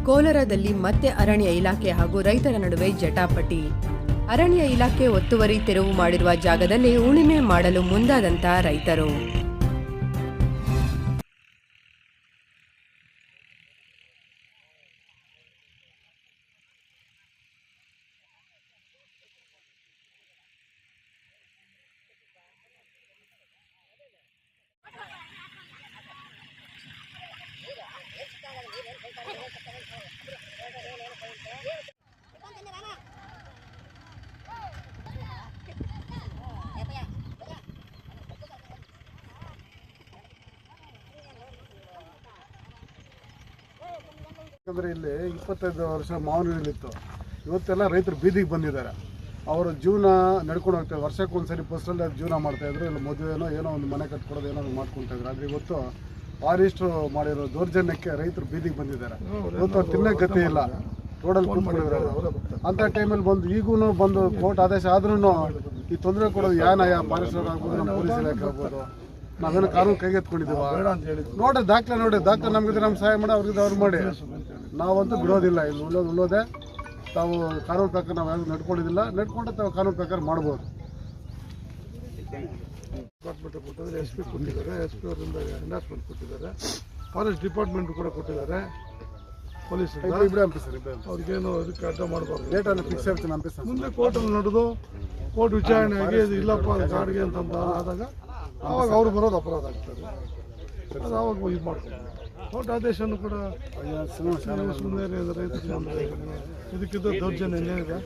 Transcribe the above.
ಕೋಲಾರದಲ್ಲಿ ಮತ್ತೆ ಅರಣ್ಯ ಇಲಾಖೆ ಹಾಗೂ ರೈತರ ನಡುವೆ ಜಟಾಪಟಿ. ಅರಣ್ಯ ಇಲಾಖೆ ಒತ್ತುವರಿ ತೆರವು ಮಾಡಿರುವ ಜಾಗದಲ್ಲಿ ಉಳುಮೆ ಮಾಡಲು ಮುಂದಾದಂತ ರೈತರು. ಯಾಕಂದರೆ ಇಲ್ಲಿ 25 ವರ್ಷ ಮಾವಿನಲ್ಲಿತ್ತು. ಇವತ್ತೆಲ್ಲ ರೈತರು ಬೀದಿಗೆ ಬಂದಿದ್ದಾರೆ. ಅವರ ಜೀವನ ನಡ್ಕೊಂಡು ಹೋಗ್ತಾರೆ. ವರ್ಷಕ್ಕೊಂದ್ಸರಿ ಫಸ್ಟಲ್ಲಿ ಜೀವನ ಮಾಡ್ತಾಯಿದ್ರು. ಇಲ್ಲ ಮದುವೆನೋ ಏನೋ ಒಂದು ಮನೆ ಕಟ್ಕೊಡೋದು ಏನೋ ಮಾಡ್ಕೊತಾಯಿದ್ರು. ಆದರೆ ಇವತ್ತು ಫಾರೆಸ್ಟು ಮಾಡಿರೋ ದೌರ್ಜನ್ಯಕ್ಕೆ ರೈತರು ಬೀದಿಗೆ ಬಂದಿದ್ದಾರೆ. ಇವತ್ತು ಅವ್ರು ತಿನ್ನೋ ಗತಿ ಇಲ್ಲ, ರೋಡಲ್ಲಿ ಕೂತ್ಕೊಂಡಿದ್ದಾರೆ. ಅಂಥ ಟೈಮಲ್ಲಿ ಬಂದು ಈಗೂ ಬಂದು ಕೋರ್ಟ್ ಆದೇಶ ಆದ್ರೂ ಈ ತೊಂದರೆ ಕೊಡೋದು ಯಾನಯ ಫಾರೆಸ್ಟ್ ಆಗ್ಬೋದು, ನಮ್ಮ ಪೊಲೀಸ್ ಇಲಾಖೆ ಆಗ್ಬೋದು, ನಾವೇನೋ ಕಾನೂನು ಕೈಗೆತ್ಕೊಂಡಿದ್ದೀವ. ನೋಡಿ ದಾಖಲೆ ನಮಗಿದ್ರೆ ನಮ್ಮ ಸಹಾಯ ಮಾಡಿ, ಅವ್ರಿಗೆ ಅವ್ರು ಮಾಡಿ. ನಾವಂತೂ ಬಿಡೋದಿಲ್ಲ. ಇಲ್ಲಿ ಉಳ್ಳೋದೇ ತಾವು ಕಾನೂನು ಪ್ರಕಾರ ನಾವು ಯಾರು ನಡ್ಕೊಂಡಿದ್ದಿಲ್ಲ. ನಡ್ಕೊಂಡ್ರೆ ತಾವು ಕಾನೂನು ಪ್ರಕಾರ ಮಾಡ್ಬೋದು. ಡಿಪಾರ್ಟ್ಮೆಂಟ್ ಕೊಟ್ಟಿದ್ದಾರೆ, SP ಕೊಟ್ಟಿದ್ದಾರೆ, SP ಅವರಿಂದ ಎಂಡಾರ್ಸ್ಮೆಂಟ್ ಕೊಟ್ಟಿದ್ದಾರೆ, ಫಾರೆಸ್ಟ್ ಡಿಪಾರ್ಟ್ಮೆಂಟ್ ಕೂಡ ಕೊಟ್ಟಿದ್ದಾರೆ. ಪೊಲೀಸ್ ಅವ್ರಿಗೇನು ಇದಕ್ಕೆ ಅಡ್ಡ ಮಾಡಬಾರ್ದು. ಡೇಟನ್ನು ಫಿಕ್ಸ್ ಆಗ್ತೀನಿ ಅಂಪಿಸ್ತಾರೆ. ಮುಂದೆ ಕೋರ್ಟಲ್ಲಿ ನಡೆದು ಕೋರ್ಟ್ ವಿಚಾರಣೆ ಆಗಿ ಇದು ಇಲ್ಲಪ್ಪ ಗಾಡಿಗೆ ಅಂತ ಆದಾಗ ಆವಾಗ ಅವ್ರು ಬರೋದು ಅಪರಾಧ ಆಗ್ತದೆ. ಅದು ಆವಾಗ ಇದು ಮಾಡ್ತಾರೆ. ಕೋರ್ಟ್ ಆದೇಶನೂ ಕೂಡ ಸುಮ್ಮನೆ ರೈತರು ಇದಕ್ಕಿದ್ದ ದೌರ್ಜನ್ಯ ಏನಿದೆ.